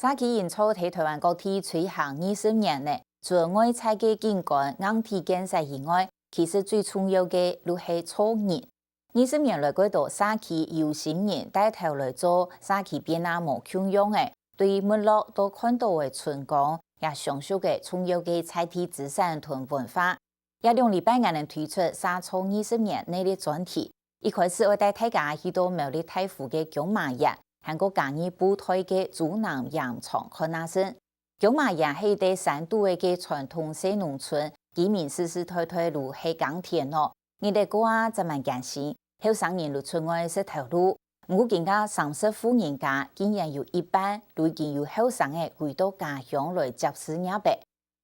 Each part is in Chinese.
沙期因草喺台湾各地推行20年呢，除了外在嘅景观、硬体建设以外，其实最重要嘅就係草人。20年來嗰度沙期有心人帶頭來做沙期變啊無窮用嘅，對沒落都看到嘅春光，也享受嘅重要嘅在地資產同文化。也2禮拜我能推出沙草20年呢啲專題，一開始我帶大家去到苗栗太湖嘅姜麻園。韓國港義部隊嘅竹南洋廠看下先，姜麻園係第3度嘅傳統小農村，居民世世代代路係耕田咯。你哋過啊，真蠻艱辛，後生人路村外識頭路，唔過更加30戶人家，竟然有一半都已經有後生嘅回到家鄉來接師養伯。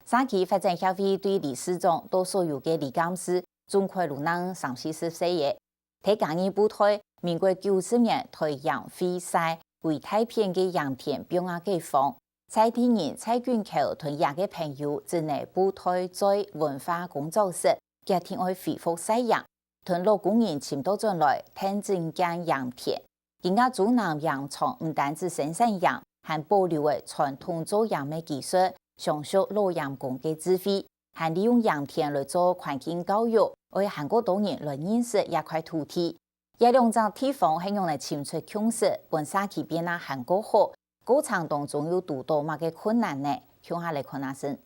沙期發展協會對理事長到所有嘅理監事，總快路能34歲嘅，睇港義部隊。民國90年台洋會賽為太平嘅洋田表亞解放，蔡天人、蔡俊球同亞嘅朋友真係部隊在文化工作室，家庭愛恢復曬洋，同老工人簽到進來聽正間洋田。而家竹南洋廠唔單止生產洋，還保留嘅傳統做洋嘅技術，享受老洋工嘅智慧，還利用洋田來做環境教育，為韓國島人來認識一塊土地。有2種地方係用嚟潛出強勢，本沙期變啊韓國好，過程當中有遇到乜嘅困難呢？向下嚟看下先。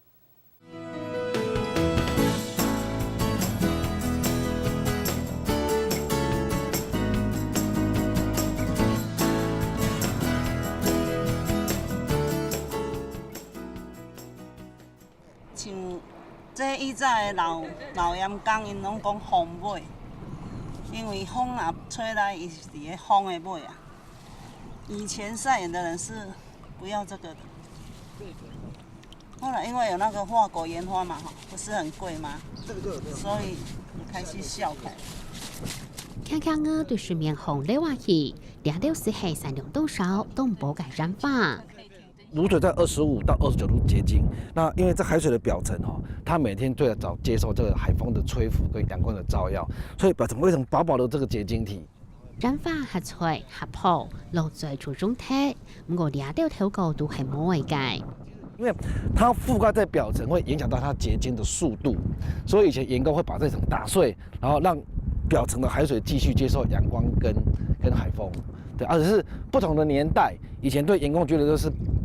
像這以前老鹽工，因攏講風尾。因為風啊吹來，伊是喺風的尾啊。以前曬鹽的人是不要這個的。後來因為有那個化果鹽花嘛，不是很貴嗎？所以開始笑開。看看我對水面紅的話題，260係3量多少都唔保改染髮。滷水在25到29度结晶，那因为在海水的表层它每天最早接受这个海风的吹拂跟阳光的照耀，所以表层会成薄薄的这个结晶体。染髮係脆係泡，落在做中體，不過2條高度係冇為解。因為它覆蓋在表層會影響到它結晶的速度，所以以前鹽工會把這層打碎，然後讓表層的海水繼續接受陽光跟海風。對，而且是不同的年代，以前對鹽工覺得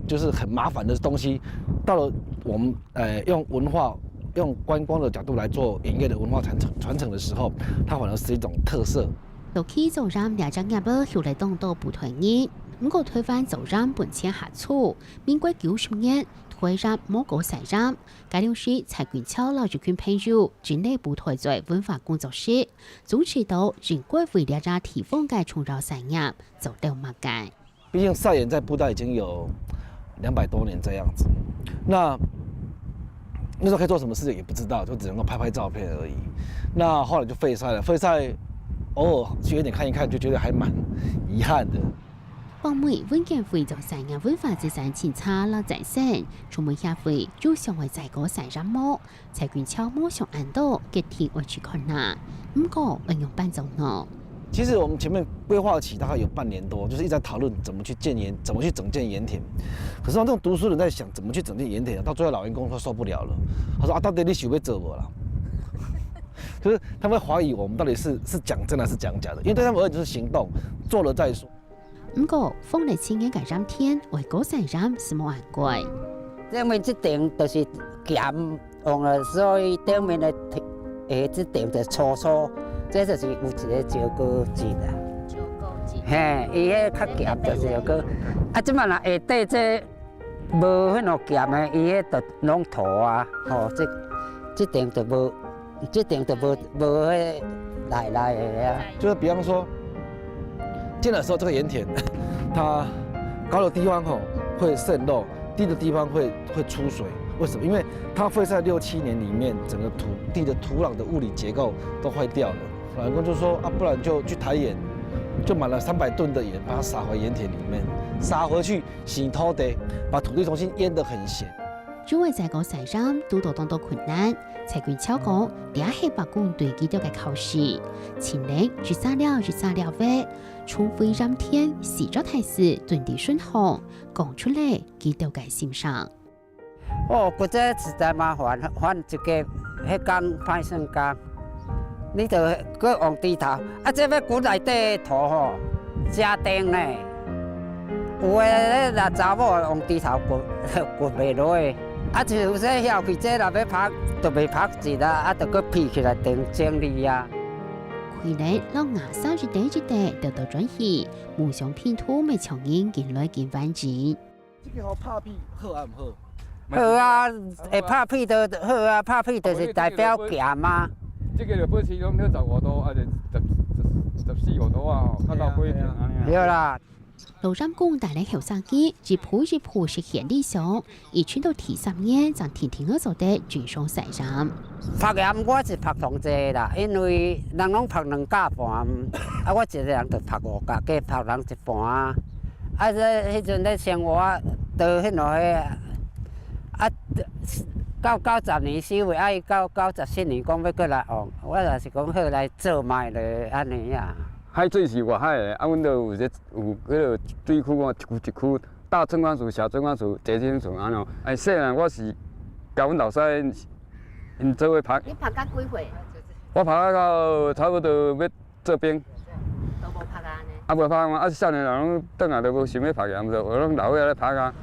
就是很麻煩的東西，到了我們用文化、用觀光的角度來做鹽業的文化傳承的時候，它反而是一種特色。到期就染2隻葉兒後來當到不退熱，不過台灣就染本錢下粗，民國90年台染冇個曬染，介紹是蔡俊超老一群朋友進內部台在文化工作室，主持到人國為了讓地方嘅重要產業走到馬街。畢竟曬鹽在布袋已經有200多年這樣子，那時候可以做什麼事情也不知道，就只能夠拍拍照片而已。那後來就廢曬了，廢曬偶爾去遠點看一看，就覺得還蠻遺憾的。幫妹文件會就產業文化資產檢查了再生，從門協會就想為在個曬染毛，蔡俊超冇想按到決定我去看啦，不過應用辦走呢。其實我們前面規劃期大概有半年多，就是一直在討論怎麼去建鹽，怎麼去整建鹽田。可是這種讀書人在想怎麼去整建鹽田，到最後老員工都受不了了，他說啊，到底你想要做我了？就是他們懷疑我們到底是講真還是講假的，因為對他們而言就是行動，做了再說。不過風力青年嘅染田為嗰曬染是冇按過。因為這點就是鹹用了，所以頂面的這點就粗粗。這就是有一個照高節啊，照高節，嘿，伊迄較鹹就是有個，啊，即擺若下底這無迄落鹹的，伊迄就攏土啊，吼，這點就無，這點就無迄來的啊。就是比方說，建的時候這個鹽田，它高的地方會滲漏，低的地方會出水。為什麼？因為它會在6、7年裡面，整個土地的土壤的物理結構都壞掉了。老員工就說啊，不然就去抬鹽，就買了300噸的鹽，把它撒回鹽田裡面，撒回去洗土地，把土地重新醃得很鹹。因為這個細站都到當到困難，才權超講兩係白宮對幾多嘅考試，前年只殺了位，除非ram天死咗太事斷地順行，講出嚟幾多嘅心上。哦，嗰隻實在麻煩，換一個迄工歹算工，你就佢往地頭，啊，這要骨內底土吼，加釘呢。有誒咧，查某往地頭骨袂落去，啊，就是說曉去這若要拍，就袂拍一啦，啊，就佮劈起來定整理啊。回來老牙三一地得到轉移，夢想拼圖未長遠見來見反錢。這個好拍屁好啊唔好？好啊，會拍屁就好啊，拍屁就是代表鹹嘛。這個就保持咗15度，啊14度啊，較到幾點啊？對啦。老ram公帶來後生機，一步實現理想，而穿到第3年就天天做得轉上細站。拍鹽我是拍同濟啦，因為人攏拍2架半，啊我一個人就拍5架，計拍人一半啊。啊，迄陣咧生活到迄落去，啊到90年收尾，啊伊到94年講要過來往，我就是講好來做賣咧安尼啊。海水是外海的，啊，阮都有迄個水庫，我一區大春瓜樹、小春瓜樹、茶青樹安尼。哎，細漢我是甲阮老師因做伙拍。你拍到幾歲？我拍到差不多要做兵。都無拍啊呢？啊，無拍啊！少年人轉來都無想要拍鹽，就我攏老伙仔咧拍啊。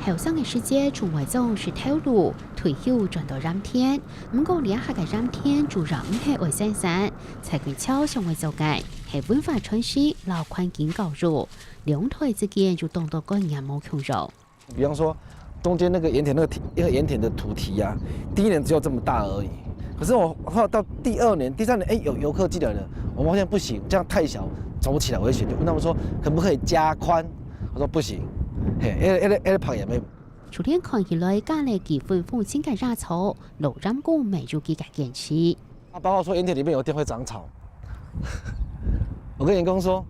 後生嘅世界從外總是透露退休轉到ram天，不過兩下嘅ram天主要唔係為生產，才權超上為做嘅係文化傳承、老環境教育，兩台之間就當到個人冇窮肉。比方說，中間那個鹽田一個鹽田的土堤啊，第1年只有這麼大而已。可是我後來到第2年、第3年，有遊客進來了，我們發現不行，這樣太小，走不起來危險，就問他們說可不可以加寬？我說不行。拍鹽咩？昨天看起來家裏幾份風景嘅雜草，老ram公沒有幾個堅持。包括說鹽田裡面有一天會長草。我跟員工說，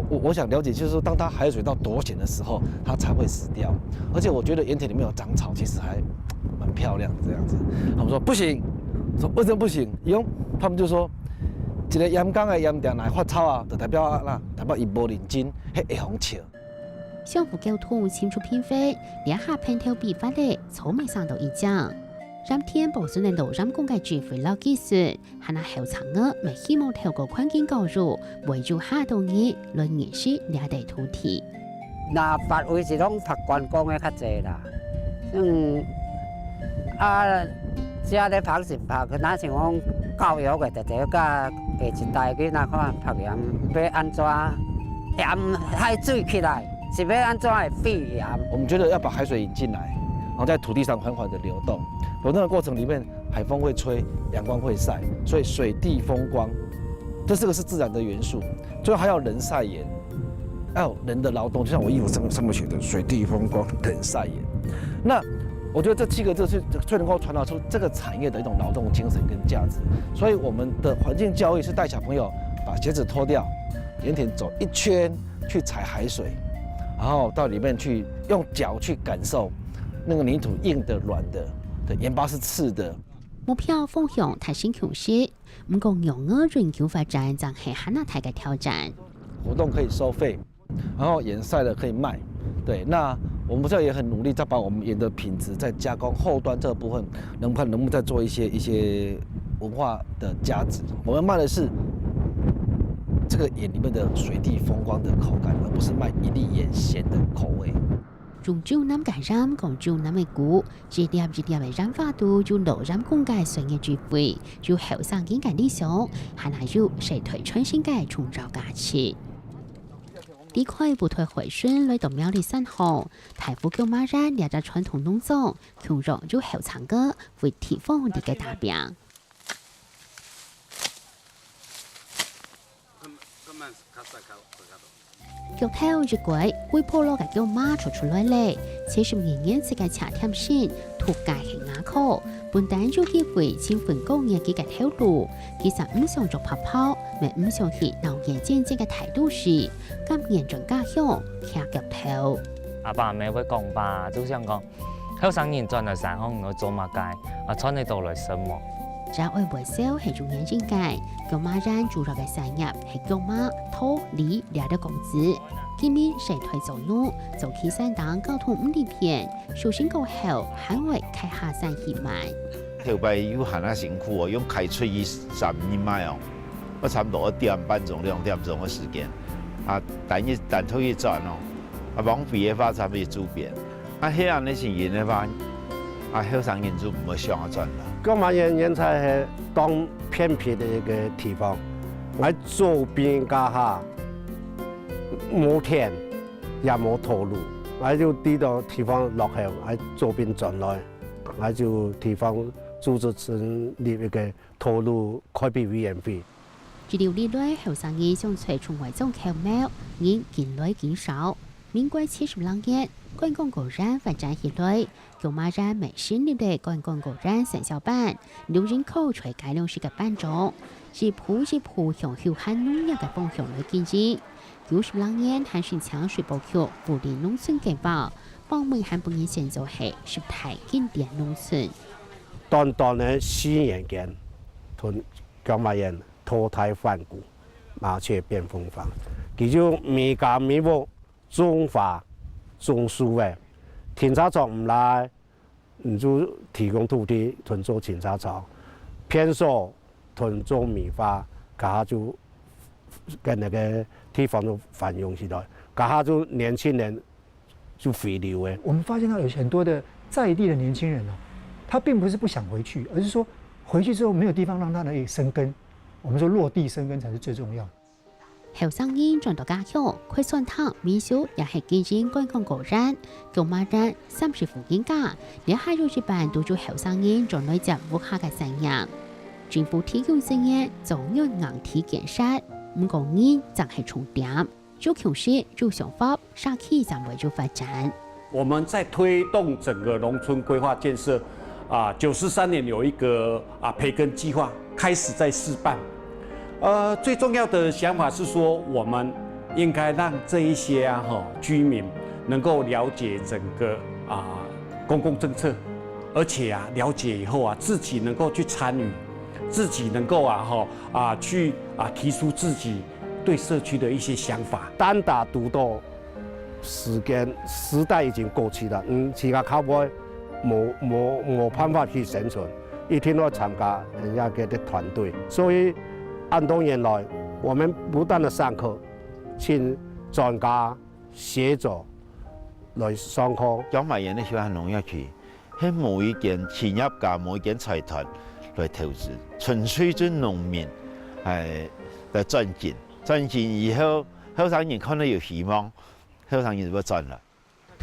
我想了解，就是說當它海水到多鹹的時候，它才會死掉。而且我覺得鹽田裡面有長草，其實還蠻漂亮的這樣子。他們說不行，我說為什麼不行？他們就說，一個鹽港的鹽田來發草啊，就代表伊無認真，迄會紅笑。相互溝通清楚編飛，兩下偏頭比法咧，草莓上到一獎。ram天保存嘅老ram公嘅智慧老技術，係那後生嘅咪希望透過環境教育，圍住下到嘢來認識兩地土地。那八位是攏拍觀光嘅較濟啦，遮咧拍是拍，那像講教育嘅就係甲下一代囡仔看拍鹽要安怎鹽海水起來。是要安怎來避鹽？我們覺得要把海水引進來，然後在土地上緩緩的流動。流動的過程裡面，海風會吹，陽光會曬，所以水地風光，這個是自然的元素。最後還要人曬鹽，要有人的勞動，就像我衣服上面寫的水地風光人曬鹽。那我覺得這7個字是最能夠傳達出這個產業的一種勞動精神跟價值。所以我們的環境教育是帶小朋友把鞋子脫掉，鹽田走一圈去踩海水。然後到裡面去用腳去感受那個泥土硬的、軟的，對，鹽巴是刺的。目標方向太新強勢，唔過養鵝研究發展就係很大嘅挑戰。活動可以收費，然後鹽曬了可以賣，對。那我們現在也很努力，再把我們鹽的品質再加工，後端這個部分能不能再做一些文化的價值。我們賣的是這個鹽裡面的水地風光的口感，而不是賣一粒鹽鹹的口味。用少南嘅ram講少南嘅股，一粒嘅染法度就老ram公嘅專業智慧，就後生嘅理想，還係要社會創新嘅創造價值。呢塊不退回旋來到苗栗山河，大埔叫馬山兩隻傳統農莊，強弱就後生嘅為地方啲嘅代表。腳頭一鬼，會破落嘅叫馬出來咧，70年世界茶添先，土界係牙口，本單有機會請份工業嘅頭路，其實唔想做泡泡，咪唔想去鬧嘢戰爭嘅態度是，咁嚴重家鄉吃腳頭。阿爸咪會講吧，就像講，後生人轉來山鄉來做乜嘢？穿喺度來生活。在外圍燒係做眼睛界，叫馬人主要嘅產業係叫馬、土、犁兩啲工資。見面誰推走路，就去山當交通唔利便，首先過後還會開下山去買。後擺有限啊辛苦哦，用開出去30邁哦，我差不多1點半鐘、2點鐘嘅時間。但推一轉哦，往北嘅話差不多周邊。黑暗的情形的話，後生人就唔會想轉啦。高馬園現在係當偏僻的一個地方，喺周邊家下冇田，也冇土路，喺就呢度地方落後，喺周邊轉來，喺就地方組織成立一個土路開闢委員會。治療呢類後生人想隨從為種口苗，因見來見少。民國72年，觀光果然發展起來，叫馬人每新立的觀光果然生肖班，留人口隨改良式嘅班種，一步向後漢農業嘅方向來進進。92年，韓順強水保局福利農村計劃，幫門韓本人先做係十大經典農村。短嘅4年間，同叫馬人脫胎換骨，麻雀變鳳凰，佢就每家每戶種花種樹嘅，停車場唔來，你就提供土地同做停車場，偏數同做米花，家下就跟那個地方就繁榮起來，家下就年輕人就回流嘅。我們發現到有很多的在地的年輕人哦，他並不是不想回去，而是說回去之後沒有地方讓他可以生根。我們說落地生根才是最重要。後生人轉到家鄉，開酸湯、民宿也係經營觀光果然，叫馬人30附近家，你下有一半都做後生人轉來接屋下嘅產業。政府提供資源，就用硬體建設，唔講人就係重點。做強勢做想法，殺氣就為咗發展。我們在推動整個農村規劃建設，93年有一個培根計劃開始在試辦。最重要的想法是說，我們應該讓這一些居民能夠了解整個公共政策，而且了解以後自己能夠去參與，自己能夠去提出自己對社區的一些想法。單打獨鬥時代已經過去了，其他靠我冇辦法去生存，一定要參加人家嘅團隊，所以。按多年來，我們不斷的上課，請專家協助來上課。講埋人咧，小漢農業區，喺每一件企業家、每一件財團來投資，純粹做農民係來賺錢，賺錢以後，後生人看到有希望，後生人就會賺啦。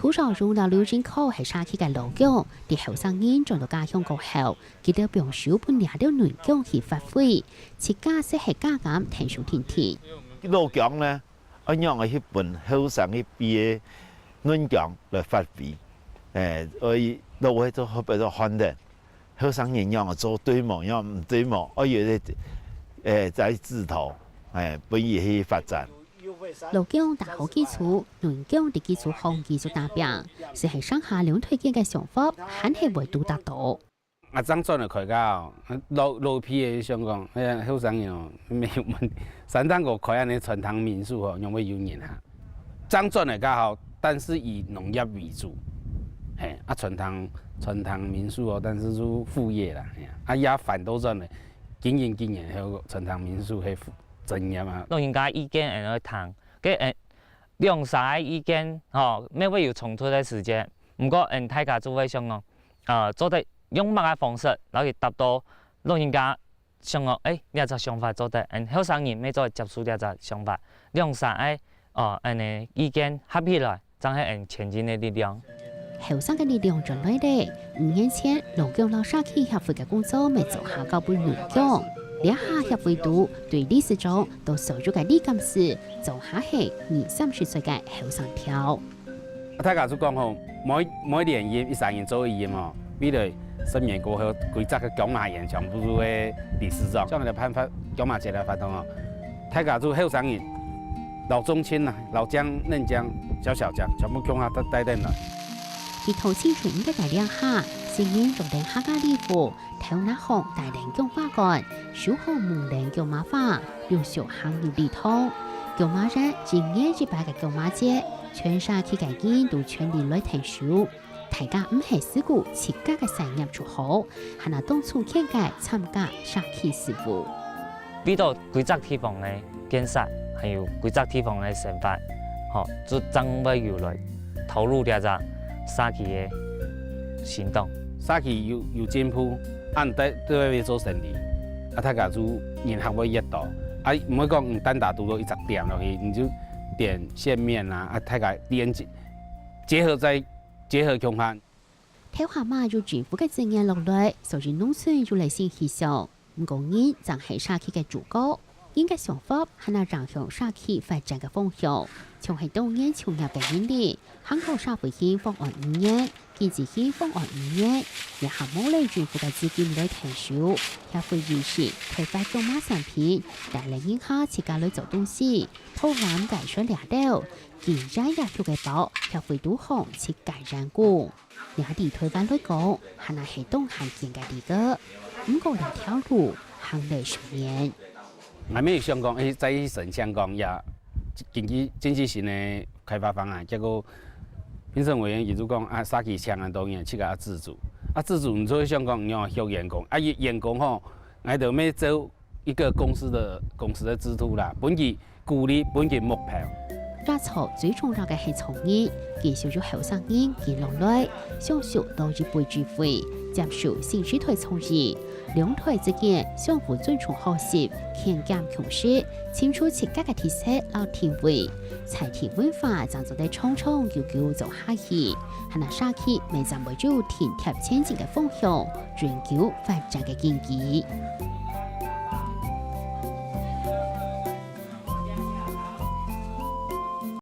土少用到留人口係沙區嘅老姜，啲後生人轉到家鄉過後，佢哋用小半年啲農姜去發揮，設家式係加減天數天天。老姜咧，我用去本後生去邊農姜來發揮，我老喺度好比較漢人，後生人用做對忙，用唔對忙，我要在自投，本意去發展。老姜打好基礎，農姜的基礎好技術達標，是係上下兩推薦嘅想法，肯係會都達到。張轉嚟開家老批嘅香港，後生人沒有問題。山東個開安嘅傳統民宿用會有人啊。張轉嚟家好，但是以農業為主，傳統民宿但是做副業啦，也反倒轉嚟經營喺傳統民宿係正業嘛。老人家意見人去談。兩曬意見，咩會有衝突嘅時間。唔過，大家做會想做得用乜嘅方式，然後達到老人家想呢一隻想法做得，後生人咩再接受呢隻想法。兩曬意見合起來，就係前進嘅力量。後生嘅力量進來的5年前，農姜老沙區協會嘅工作未做下高本農姜。呢下協會度對理事長到所有嘅理監事做下係20-30歲嘅後生條。大家都講好，每年13年做一嘛，比如10年過後，規則嘅講馬人全部都係理事長，將來辦法講馬節來發動大家都後生人、老中青老將、嫩將、小將，全部講下都帶來。佢頭先傳嘅大量下，成員仲定客家禮服，頭那行大量用花幹，小行門量叫馬花，用小行要禮通。叫馬日今年只擺嘅叫馬節，全沙期間見都全年來聽書。大家唔係事故設家嘅產業做好，係那當初傾偈參加沙期事務。比到規則地方嘅建設，還有規則地方嘅成發，就將要由來投入呢個沙期嘅行動。沙期有進步，按對要做生意，大家就人客會越多，唔會講單打獨鬥一隻店落去，你就點線面啊，大家連結合共犯。睇下嘛，要政府嘅經驗落來，所以農村要嚟先起上，唔講人就係沙期嘅主角。應該想法係那讓向沙期發展嘅方向，從係當年從入嘅年里，香港社會險方案5年，建設險方案5年，也係冇嚟政府嘅資金來提數，也會預示開發數碼產品，帶領影下自家來做東西，偷懶解決兩道，既然也做嘅包，也會導航設計人工。也對推翻來講，係那係東行建嘅地個，唔過兩條路行嚟10年。還沒有想講，在省香港也經濟性的開發方案，結果評審委員佢就講沙期搶啊當然去個自主，自主唔做香港你要休員工，員工吼，我就要做一個公司的制度啦，本期鼓勵本期目標。紮草最重要嘅係創意，介紹咗後生人見落來，相熟到一輩聚會，接受興趣台創意。兩台之間相互尊重學習，強減強勢，清楚設計嘅特色老田味，財田文化就做得創舊做下去，係那沙期未就冇做填貼前進嘅方向，追求發展嘅經濟。